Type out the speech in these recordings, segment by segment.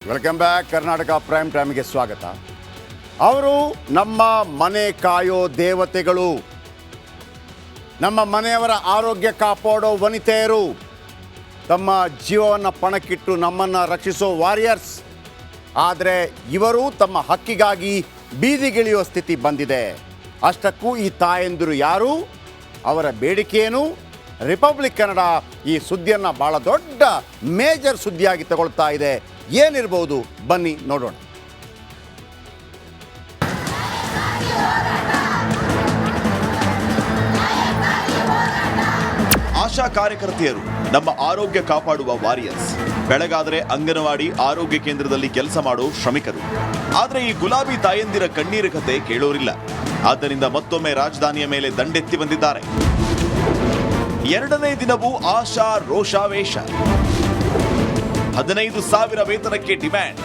Welcome back. Karnataka prime ಟೈಮ್ಗೆ ಸ್ವಾಗತ. ಅವರು ನಮ್ಮ ಮನೆ ಕಾಯೋ ದೇವತೆಗಳು, ನಮ್ಮ ಮನೆಯವರ ಆರೋಗ್ಯ ಕಾಪಾಡೋ ವನಿತೆಯರು, ತಮ್ಮ ಜೀವವನ್ನು ಪಣಕ್ಕಿಟ್ಟು ನಮ್ಮನ್ನು ರಕ್ಷಿಸೋ ವಾರಿಯರ್ಸ್. ಆದರೆ ಇವರು ತಮ್ಮ ಹಕ್ಕಿಗಾಗಿ ಬೀದಿಗಿಳಿಯುವ ಸ್ಥಿತಿ ಬಂದಿದೆ. ಅಷ್ಟಕ್ಕೂ ಈ ತಾಯಂದಿರು ಯಾರು, ಅವರ ಬೇಡಿಕೆಯೇನು? ರಿಪಬ್ಲಿಕ್ ಕನ್ನಡ ಈ ಸುದ್ದಿಯನ್ನು ಭಾಳ ದೊಡ್ಡ ಮೇಜರ್ ಸುದ್ದಿಯಾಗಿ ತಗೊಳ್ತಾ ಇದೆ. ಏನಿರ್ಬೋದು ಬನ್ನಿ ನೋಡೋಣ. ಆಶಾ ಕಾರ್ಯಕರ್ತೆಯರು ನಮ್ಮ ಆರೋಗ್ಯ ಕಾಪಾಡುವ ವಾರಿಯರ್ಸ್. ಬೆಳಗಾದರೆ ಅಂಗನವಾಡಿ ಆರೋಗ್ಯ ಕೇಂದ್ರದಲ್ಲಿ ಕೆಲಸ ಮಾಡೋ ಶ್ರಮಿಕರು. ಆದರೆ ಈ ಗುಲಾಬಿ ತಾಯಂದಿರ ಕಣ್ಣೀರ ಕತೆ ಕೇಳೋರಿಲ್ಲ. ಆದ್ದರಿಂದ ಮತ್ತೊಮ್ಮೆ ರಾಜಧಾನಿಯ ಮೇಲೆ ದಂಡೆತ್ತಿ ಬಂದಿದ್ದಾರೆ. ಎರಡನೇ ದಿನವೂ ಆಶಾ ರೋಷಾವೇಶ. 15,000 ವೇತನಕ್ಕೆ ಡಿಮ್ಯಾಂಡ್.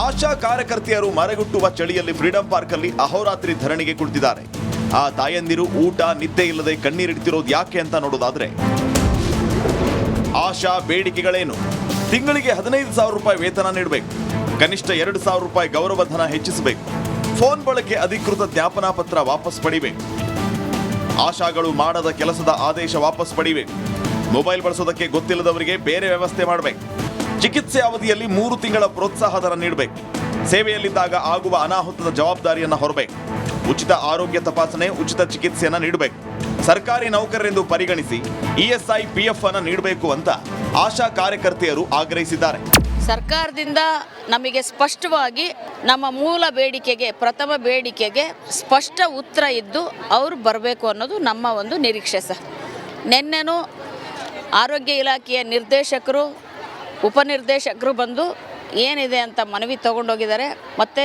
ಆಶಾ ಕಾರ್ಯಕರ್ತೆಯರು ಮರಗುಟ್ಟುವ ಚಳಿಯಲ್ಲಿ ಫ್ರೀಡಂ ಪಾರ್ಕ್ ಅಲ್ಲಿ ಅಹೋರಾತ್ರಿ ಧರಣಿಗೆ ಕುಳಿತಿದ್ದಾರೆ. ಆ ತಾಯಂದಿರು ಊಟ ನಿದ್ದೆ ಇಲ್ಲದೆ ಕಣ್ಣೀರಿಡ್ತಿರೋದು ಯಾಕೆ ಅಂತ ನೋಡೋದಾದ್ರೆ, ಆಶಾ ಬೇಡಿಕೆಗಳೇನು? ತಿಂಗಳಿಗೆ 15,000 ರೂಪಾಯಿ ವೇತನ ನೀಡಬೇಕು. ಕನಿಷ್ಠ 2,000 ರೂಪಾಯಿ ಗೌರವಧನ ಹೆಚ್ಚಿಸಬೇಕು. ಫೋನ್ ಬಳಕೆ ಅಧಿಕೃತ ಜ್ಞಾಪನಾ ಪತ್ರ ವಾಪಸ್ ಪಡಿಬೇಕು. ಆಶಾಗಳು ಮಾಡದ ಕೆಲಸದ ಆದೇಶ ವಾಪಸ್ ಪಡಿಬೇಕು. ಮೊಬೈಲ್ ಬಳಸೋದಕ್ಕೆ ಗೊತ್ತಿಲ್ಲದವರಿಗೆ ಬೇರೆ ವ್ಯವಸ್ಥೆ ಮಾಡಬೇಕು. ಚಿಕಿತ್ಸೆ ಅವಧಿಯಲ್ಲಿ 3 ತಿಂಗಳ ಪ್ರೋತ್ಸಾಹ ಧನ ನೀಡಬೇಕು. ಸೇವೆಯಲ್ಲಿದ್ದಾಗ ಆಗುವ ಅನಾಹುತದ ಜವಾಬ್ದಾರಿಯನ್ನು ಹೊರಬೇಕು. ಉಚಿತ ಆರೋಗ್ಯ ತಪಾಸಣೆ, ಉಚಿತ ಚಿಕಿತ್ಸೆಯನ್ನು ನೀಡಬೇಕು. ಸರ್ಕಾರಿ ನೌಕರರೆಂದು ಪರಿಗಣಿಸಿ ಇಎಸ್ಐ ಪಿಎಫ್ ಅನ್ನು ನೀಡಬೇಕು ಅಂತ ಆಶಾ ಕಾರ್ಯಕರ್ತೆಯರು ಆಗ್ರಹಿಸಿದ್ದಾರೆ. ಸರ್ಕಾರದಿಂದ ನಮಗೆ ಸ್ಪಷ್ಟವಾಗಿ ನಮ್ಮ ಮೂಲ ಬೇಡಿಕೆಗೆ, ಪ್ರಥಮ ಬೇಡಿಕೆಗೆ ಸ್ಪಷ್ಟ ಉತ್ತರ ಇದ್ದು ಅವರು ಬರಬೇಕು ಅನ್ನೋದು ನಮ್ಮ ಒಂದು ನಿರೀಕ್ಷೆ ಸರ್. ನಿನ್ನೆನೂ ಆರೋಗ್ಯ ಇಲಾಖೆಯ ನಿರ್ದೇಶಕರು, ಉಪನಿರ್ದೇಶಕರು ಬಂದು ಏನಿದೆ ಅಂತ ಮನವಿ ತೊಗೊಂಡೋಗಿದ್ದಾರೆ. ಮತ್ತು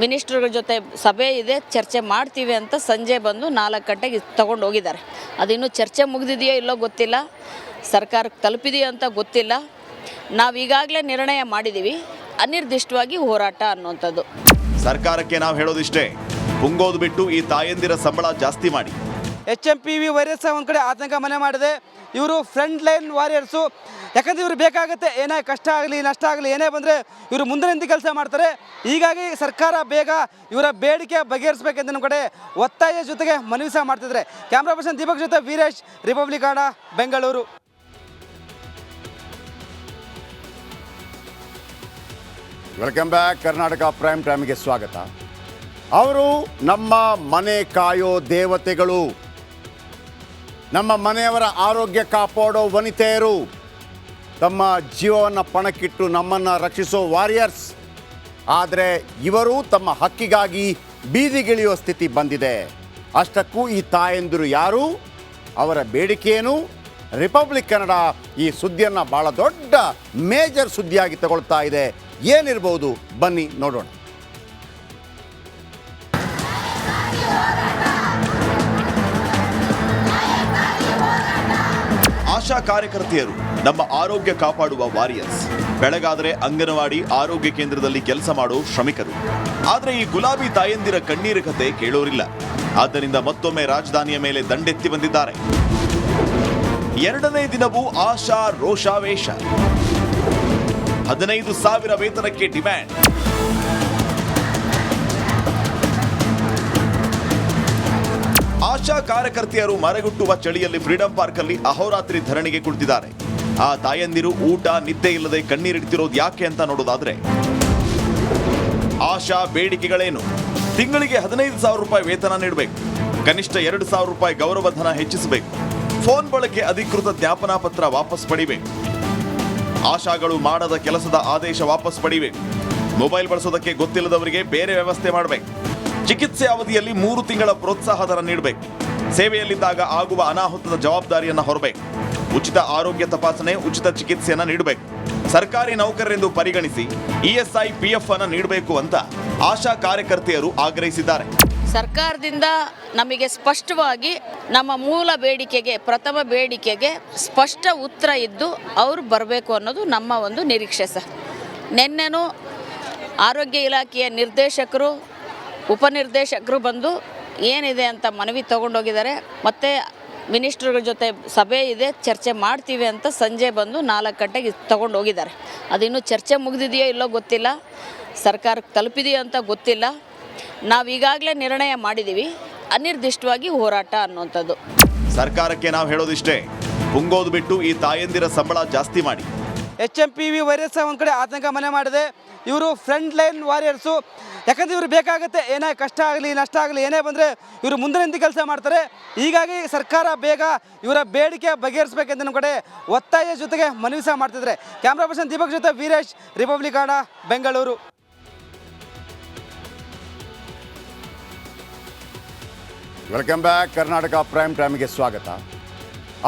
ಮಿನಿಸ್ಟ್ರುಗಳ ಜೊತೆ ಸಭೆ ಇದೆ, ಚರ್ಚೆ ಮಾಡ್ತೀವಿ ಅಂತ ಸಂಜೆ ಬಂದು 4 ಗಂಟೆಗೆ ತೊಗೊಂಡು ಹೋಗಿದ್ದಾರೆ. ಅದಿನ್ನೂ ಚರ್ಚೆ ಮುಗಿದಿದೆಯೋ ಇಲ್ಲೋ ಗೊತ್ತಿಲ್ಲ, ಸರ್ಕಾರಕ್ಕೆ ತಲುಪಿದೆಯೋ ಅಂತ ಗೊತ್ತಿಲ್ಲ. ನಾವು ಈಗಾಗಲೇ ನಿರ್ಣಯ ಮಾಡಿದ್ದೀವಿ, ಅನಿರ್ದಿಷ್ಟವಾಗಿ ಹೋರಾಟ ಅನ್ನುವಂಥದ್ದು. ಸರ್ಕಾರಕ್ಕೆ ನಾವು ಹೇಳೋದಿಷ್ಟೇ, ಪುಂಗೋದು ಬಿಟ್ಟು ಈ ತಾಯಂದಿರ ಸಂಬಳ ಜಾಸ್ತಿ ಮಾಡಿ. HMPV ವೈರಸ್ ಒಂದು ಕಡೆ ಆತಂಕ ಮನೆ ಮಾಡಿದೆ. ಇವರು ಫ್ರಂಟ್ ಲೈನ್ ವಾರಿಯರ್ಸು. ಯಾಕಂದರೆ ಇವರು ಬೇಕಾಗುತ್ತೆ, ಏನೇ ಕಷ್ಟ ಆಗಲಿ ನಷ್ಟ ಆಗಲಿ ಏನೇ ಬಂದರೆ ಇವರು ಮುಂದೆ ನಿಂತು ಕೆಲಸ ಮಾಡ್ತಾರೆ. ಹೀಗಾಗಿ ಸರ್ಕಾರ ಬೇಗ ಇವರ ಬೇಡಿಕೆ ಬಗೆಹರಿಸಬೇಕೆಂದು ನಮ್ಮ ಕಡೆ ಒತ್ತಾಯ ಜೊತೆಗೆ ಮನವಿ ಸಹ ಮಾಡ್ತಿದ್ದಾರೆ. ಕ್ಯಾಮ್ರಾ ಪರ್ಸನ್ ದೀಪಕ್ ಜೊತೆ Veeresh, republic Kannada, Bengaluru. Welcome back. Karnataka prime ಟೈಮ್ಗೆ ಸ್ವಾಗತ. ಅವರು ನಮ್ಮ ಮನೆ ಕಾಯೋ ದೇವತೆಗಳು, ನಮ್ಮ ಮನೆಯವರ ಆರೋಗ್ಯ ಕಾಪಾಡೋ ವನಿತೆಯರು, ತಮ್ಮ ಜೀವವನ್ನು ಪಣಕ್ಕಿಟ್ಟು ನಮ್ಮನ್ನು ರಕ್ಷಿಸೋ ವಾರಿಯರ್ಸ್. ಆದರೆ ಇವರು ತಮ್ಮ ಹಕ್ಕಿಗಾಗಿ ಬೀದಿಗಿಳಿಯುವ ಸ್ಥಿತಿ ಬಂದಿದೆ. ಅಷ್ಟಕ್ಕೂ ಈ ತಾಯಂದಿರು ಯಾರು, ಅವರ ಬೇಡಿಕೆಯೇನು? ರಿಪಬ್ಲಿಕ್ ಕನ್ನಡ ಈ ಸುದ್ದಿಯನ್ನು ಭಾಳ ದೊಡ್ಡ ಮೇಜರ್ ಸುದ್ದಿಯಾಗಿ ತಗೊಳ್ತಾ ಇದೆ. ಏನಿರ್ಬೋದು ಬನ್ನಿ ನೋಡೋಣ. ಆಶಾ ಕಾರ್ಯಕರ್ತೆಯರು ನಮ್ಮ ಆರೋಗ್ಯ ಕಾಪಾಡುವ ವಾರಿಯರ್ಸ್. ಬೆಳಗಾದರೆ ಅಂಗನವಾಡಿ ಆರೋಗ್ಯ ಕೇಂದ್ರದಲ್ಲಿ ಕೆಲಸ ಮಾಡೋ ಶ್ರಮಿಕರು. ಆದರೆ ಈ ಗುಲಾಬಿ ತಾಯಂದಿರ ಕಣ್ಣೀರ ಕತೆ ಕೇಳೋರಿಲ್ಲ. ಆದ್ದರಿಂದ ಮತ್ತೊಮ್ಮೆ ರಾಜಧಾನಿಯ ಮೇಲೆ ದಂಡೆತ್ತಿ ಬಂದಿದ್ದಾರೆ. ಎರಡನೇ ದಿನವೂ ಆಶಾ ರೋಷಾವೇಶ. 15,000 ವೇತನಕ್ಕೆ ಡಿಮ್ಯಾಂಡ್. ಆಶಾ ಕಾರ್ಯಕರ್ತೆಯರು ಮರಗುಟ್ಟುವ ಚಳಿಯಲ್ಲಿ ಫ್ರೀಡಂ ಪಾರ್ಕ್ ಅಲ್ಲಿ ಅಹೋರಾತ್ರಿ ಧರಣಿಗೆ ಕುಳಿತಿದ್ದಾರೆ. ಆ ತಾಯಂದಿರು ಊಟ ನಿದ್ದೆ ಇಲ್ಲದೆ ಕಣ್ಣೀರಿಡ್ತಿರೋದು ಯಾಕೆ ಅಂತ ನೋಡೋದಾದ್ರೆ, ಆಶಾ ಬೇಡಿಕೆಗಳೇನು? ತಿಂಗಳಿಗೆ 15,000 ರೂಪಾಯಿ ವೇತನ ನೀಡಬೇಕು. ಕನಿಷ್ಠ 2,000 ರೂಪಾಯಿ ಗೌರವಧನ ಹೆಚ್ಚಿಸಬೇಕು. ಫೋನ್ ಬಳಕೆ ಅಧಿಕೃತ ಜ್ಞಾಪನಾ ಪತ್ರ ವಾಪಸ್ ಪಡಿಬೇಕು. ಆಶಾಗಳು ಮಾಡದ ಕೆಲಸದ ಆದೇಶ ವಾಪಸ್ ಪಡಿಬೇಕು. ಮೊಬೈಲ್ ಬಳಸೋದಕ್ಕೆ ಗೊತ್ತಿಲ್ಲದವರಿಗೆ ಬೇರೆ ವ್ಯವಸ್ಥೆ ಮಾಡಬೇಕು. ಚಿಕಿತ್ಸೆ ಅವಧಿಯಲ್ಲಿ 3 ತಿಂಗಳ ಪ್ರೋತ್ಸಾಹ ಧನ ನೀಡಬೇಕು. ಸೇವೆಯಲ್ಲಿದ್ದಾಗ ಆಗುವ ಅನಾಹುತದ ಜವಾಬ್ದಾರಿಯನ್ನು ಹೊರಬೇಕು. ಉಚಿತ ಆರೋಗ್ಯ ತಪಾಸಣೆ, ಉಚಿತ ಚಿಕಿತ್ಸೆಯನ್ನು ನೀಡಬೇಕು. ಸರ್ಕಾರಿ ನೌಕರರೆಂದು ಪರಿಗಣಿಸಿ ಇಎಸ್ಐ ಪಿಎಫ್ ಅನ್ನು ನೀಡಬೇಕು ಅಂತ ಆಶಾ ಕಾರ್ಯಕರ್ತೆಯರು ಆಗ್ರಹಿಸಿದ್ದಾರೆ. ಸರ್ಕಾರದಿಂದ ನಮಗೆ ಸ್ಪಷ್ಟವಾಗಿ ನಮ್ಮ ಮೂಲ ಬೇಡಿಕೆಗೆ, ಪ್ರಥಮ ಬೇಡಿಕೆಗೆ ಸ್ಪಷ್ಟ ಉತ್ತರ ಇದ್ದು ಅವರು ಬರಬೇಕು ಅನ್ನೋದು ನಮ್ಮ ಒಂದು ನಿರೀಕ್ಷೆ ಸರ್. ನಿನ್ನೆನೂ ಆರೋಗ್ಯ ಇಲಾಖೆಯ ನಿರ್ದೇಶಕರು, ಉಪನಿರ್ದೇಶಕರು ಬಂದು ಏನಿದೆ ಅಂತ ಮನವಿ ತೊಗೊಂಡೋಗಿದ್ದಾರೆ. ಮತ್ತು ಮಿನಿಸ್ಟ್ರುಗಳ ಜೊತೆ ಸಭೆ ಇದೆ, ಚರ್ಚೆ ಮಾಡ್ತೀವಿ ಅಂತ ಸಂಜೆ ಬಂದು 4 ಗಂಟೆಗೆ ತಗೊಂಡು ಹೋಗಿದ್ದಾರೆ. ಅದಿನ್ನೂ ಚರ್ಚೆ ಮುಗಿದಿದೆಯೋ ಇಲ್ಲೋ ಗೊತ್ತಿಲ್ಲ, ಸರ್ಕಾರಕ್ಕೆ ತಲುಪಿದೆಯೋ ಅಂತ ಗೊತ್ತಿಲ್ಲ. ನಾವು ಈಗಾಗಲೇ ನಿರ್ಣಯ ಮಾಡಿದ್ದೀವಿ, ಅನಿರ್ದಿಷ್ಟವಾಗಿ ಹೋರಾಟ ಅನ್ನುವಂಥದ್ದು. ಸರ್ಕಾರಕ್ಕೆ ನಾವು ಹೇಳೋದಿಷ್ಟೇ, ಪುಂಗೋದು ಬಿಟ್ಟು ಈ ತಾಯಂದಿರ ಸಂಬಳ ಜಾಸ್ತಿ ಮಾಡಿ. HMPV ವೈರಸ್ ಒಂದು ಕಡೆ ಆತಂಕ ಮನೆ ಮಾಡಿದೆ. ಇವರು ಫ್ರಂಟ್ ಲೈನ್ ವಾರಿಯರ್ಸು. ಯಾಕಂದರೆ ಇವರು ಬೇಕಾಗುತ್ತೆ, ಏನೇ ಕಷ್ಟ ಆಗಲಿ ನಷ್ಟ ಆಗಲಿ ಏನೇ ಬಂದರೆ ಇವರು ಮುಂದೆ ನಿಂತು ಕೆಲಸ ಮಾಡ್ತಾರೆ. ಹೀಗಾಗಿ ಸರ್ಕಾರ ಬೇಗ ಇವರ ಬೇಡಿಕೆ ಬಗೆಹರಿಸಬೇಕೆಂದು ನಮ್ಮ ಕಡೆ ಒತ್ತಾಯ ಜೊತೆಗೆ ಮನವಿ ಸಹ ಮಾಡ್ತಿದ್ದಾರೆ. ಕ್ಯಾಮ್ರಾ ಪರ್ಸನ್ ದೀಪಕ್ ಜೊತೆ Veeresh, republic Kannada, Bengaluru. Welcome back. Karnataka prime ಟೈಮ್ಗೆ ಸ್ವಾಗತ.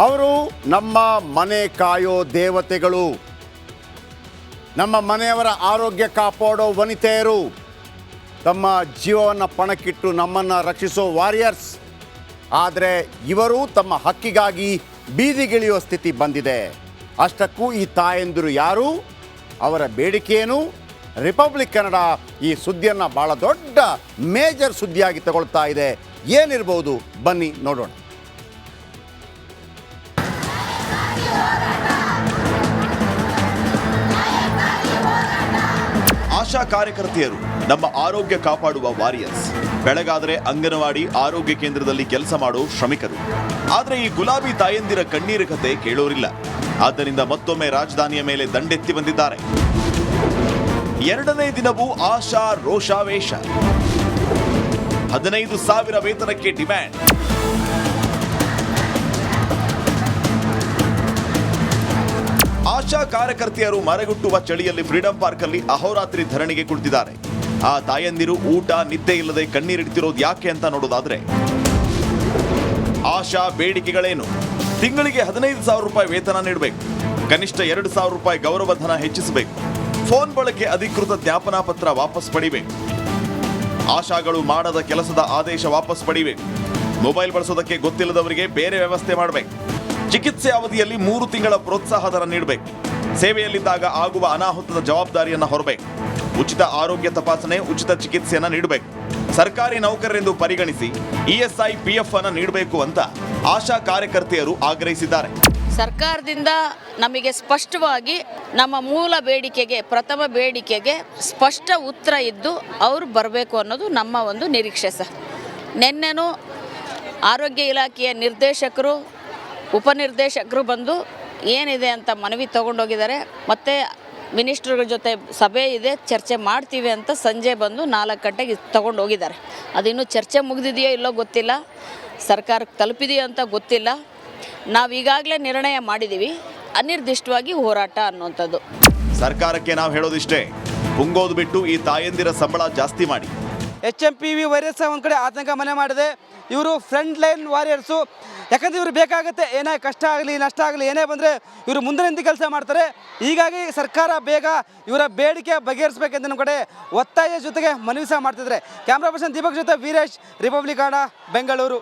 ಅವರು ನಮ್ಮ ಮನೆ ಕಾಯೋ ದೇವತೆಗಳು, ನಮ್ಮ ಮನೆಯವರ ಆರೋಗ್ಯ ಕಾಪಾಡೋ ವನಿತೆಯರು, ತಮ್ಮ ಜೀವವನ್ನು ಪಣಕ್ಕಿಟ್ಟು ನಮ್ಮನ್ನು ರಕ್ಷಿಸೋ ವಾರಿಯರ್ಸ್. ಆದರೆ ಇವರು ತಮ್ಮ ಹಕ್ಕಿಗಾಗಿ ಬೀದಿಗಿಳಿಯೋ ಸ್ಥಿತಿ ಬಂದಿದೆ. ಅಷ್ಟಕ್ಕೂ ಈ ತಾಯಂದಿರು ಯಾರು, ಅವರ ಬೇಡಿಕೆಯೇನು? ರಿಪಬ್ಲಿಕ್ ಕನ್ನಡ ಈ ಸುದ್ದಿಯನ್ನು ಭಾಳ ದೊಡ್ಡ ಮೇಜರ್ ಸುದ್ದಿಯಾಗಿ ತಗೊಳ್ತಾ ಇದೆ. ಏನಿರ್ಬೋದು ಬನ್ನಿ ನೋಡೋಣ. ಆಶಾ ಕಾರ್ಯಕರ್ತೆಯರು ನಮ್ಮ ಆರೋಗ್ಯ ಕಾಪಾಡುವ ವಾರಿಯರ್ಸ್. ಬೆಳಗಾದರೆ ಅಂಗನವಾಡಿ ಆರೋಗ್ಯ ಕೇಂದ್ರದಲ್ಲಿ ಕೆಲಸ ಮಾಡೋ ಶ್ರಮಿಕರು. ಆದರೆ ಈ ಗುಲಾಬಿ ತಾಯಂದಿರ ಕಣ್ಣೀರ ಕತೆ ಕೇಳೋರಿಲ್ಲ. ಆದ್ದರಿಂದ ಮತ್ತೊಮ್ಮೆ ರಾಜಧಾನಿಯ ಮೇಲೆ ದಂಡೆತ್ತಿ ಬಂದಿದ್ದಾರೆ. 2ನೇ ದಿನವೂ ಆಶಾ ರೋಷಾವೇಶ. 15,000 ವೇತನಕ್ಕೆ ಡಿಮ್ಯಾಂಡ್. ಆಶಾ ಕಾರ್ಯಕರ್ತೆಯರು ಮರಗುಟ್ಟುವ ಚಳಿಯಲ್ಲಿ ಫ್ರೀಡಂ ಪಾರ್ಕ್ ಅಲ್ಲಿ ಅಹೋರಾತ್ರಿ ಧರಣಿಗೆ ಕುಳಿತಿದ್ದಾರೆ. ಆ ತಾಯಂದಿರು ಊಟ ನಿದ್ದೆ ಇಲ್ಲದೆ ಕಣ್ಣೀರಿಡ್ತಿರೋದು ಯಾಕೆ ಅಂತ ನೋಡೋದಾದ್ರೆ, ಆಶಾ ಬೇಡಿಕೆಗಳೇನು? ತಿಂಗಳಿಗೆ 15,000 ರೂಪಾಯಿ ವೇತನ ನೀಡಬೇಕು. ಕನಿಷ್ಠ 2,000 ರೂಪಾಯಿ ಗೌರವಧನ ಹೆಚ್ಚಿಸಬೇಕು. ಫೋನ್ ಬಳಕೆ ಅಧಿಕೃತ ಜ್ಞಾಪನಾ ಪತ್ರ ವಾಪಸ್ ಪಡಿಬೇಕು. ಆಶಾಗಳು ಮಾಡದ ಕೆಲಸದ ಆದೇಶ ವಾಪಸ್ ಪಡಿಬೇಕು. ಮೊಬೈಲ್ ಬಳಸೋದಕ್ಕೆ ಗೊತ್ತಿಲ್ಲದವರಿಗೆ ಬೇರೆ ವ್ಯವಸ್ಥೆ ಮಾಡಬೇಕು. ಚಿಕಿತ್ಸೆ ಅವಧಿಯಲ್ಲಿ 3 ತಿಂಗಳ ಪ್ರೋತ್ಸಾಹಧನ ನೀಡಬೇಕು. ಸೇವೆಯಲ್ಲಿದ್ದಾಗ ಆಗುವ ಅನಾಹುತದ ಜವಾಬ್ದಾರಿಯನ್ನು ಹೊರಬೇಕು. ಉಚಿತ ಆರೋಗ್ಯ ತಪಾಸಣೆ, ಉಚಿತ ಚಿಕಿತ್ಸೆಯನ್ನು ನೀಡಬೇಕು. ಸರ್ಕಾರಿ ನೌಕರರೆಂದು ಪರಿಗಣಿಸಿ ESI PF ಅನ್ನು ನೀಡಬೇಕು ಅಂತ ಆಶಾ ಕಾರ್ಯಕರ್ತೆಯರು ಆಗ್ರಹಿಸಿದ್ದಾರೆ. ಸರ್ಕಾರದಿಂದ ನಮಗೆ ಸ್ಪಷ್ಟವಾಗಿ ನಮ್ಮ ಮೂಲ ಬೇಡಿಕೆಗೆ, ಪ್ರಥಮ ಬೇಡಿಕೆಗೆ ಸ್ಪಷ್ಟ ಉತ್ತರ ಇದ್ದು ಅವರು ಬರಬೇಕು ಅನ್ನೋದು ನಮ್ಮ ಒಂದು ನಿರೀಕ್ಷೆ ಸರ್. ನಿನ್ನೆನೂ ಆರೋಗ್ಯ ಇಲಾಖೆಯ ನಿರ್ದೇಶಕರು, ಉಪನಿರ್ದೇಶಕರು ಬಂದು ಏನಿದೆ ಅಂತ ಮನವಿ ತಗೊಂಡೋಗಿದ್ದಾರೆ. ಮತ್ತು ಮಿನಿಸ್ಟ್ರುಗಳ ಜೊತೆ ಸಭೆ ಇದೆ, ಚರ್ಚೆ ಮಾಡ್ತೀವಿ ಅಂತ ಸಂಜೆ ಬಂದು 4 ಗಂಟೆಗೆ ತಗೊಂಡು ಹೋಗಿದ್ದಾರೆ. ಅದಿನ್ನೂ ಚರ್ಚೆ ಮುಗಿದಿದೆಯೋ ಇಲ್ಲೋ ಗೊತ್ತಿಲ್ಲ, ಸರ್ಕಾರಕ್ಕೆ ತಲುಪಿದೆಯೋ ಅಂತ ಗೊತ್ತಿಲ್ಲ. ನಾವು ಈಗಾಗಲೇ ನಿರ್ಣಯ ಮಾಡಿದ್ದೀವಿ, ಅನಿರ್ದಿಷ್ಟವಾಗಿ ಹೋರಾಟ ಅನ್ನುವಂಥದ್ದು. ಸರ್ಕಾರಕ್ಕೆ ನಾವು ಹೇಳೋದಿಷ್ಟೇ, ಪುಂಗೋದು ಬಿಟ್ಟು ಈ ತಾಯಂದಿರ ಸಂಬಳ ಜಾಸ್ತಿ ಮಾಡಿ. HMPV ವೈರಸ್ ಒಂದು ಕಡೆ ಆತಂಕ ಮನೆ ಮಾಡಿದೆ. ಇವರು ಫ್ರಂಟ್ ಲೈನ್ ವಾರಿಯರ್ಸು. ಯಾಕಂದರೆ ಇವರು ಬೇಕಾಗುತ್ತೆ, ಏನೇ ಕಷ್ಟ ಆಗಲಿ ನಷ್ಟ ಆಗಲಿ ಏನೇ ಬಂದರೆ ಇವರು ಮುಂದೆ ನಿಂತು ಕೆಲಸ ಮಾಡ್ತಾರೆ. ಹೀಗಾಗಿ ಸರ್ಕಾರ ಬೇಗ ಇವರ ಬೇಡಿಕೆ ಬಗೆಹರಿಸಬೇಕೆಂದು ನಮ್ಮ ಕಡೆ ಒತ್ತಾಯ ಜೊತೆಗೆ ಮನವಿ ಸಹ ಮಾಡ್ತಿದ್ದಾರೆ. ಕ್ಯಾಮ್ರಾ ಪರ್ಸನ್ ದೀಪಕ್ ಜೊತೆ ವೀರೇಶ್, ರಿಪಬ್ಲಿಕ್ ಕನ್ನಡ, ಬೆಂಗಳೂರು.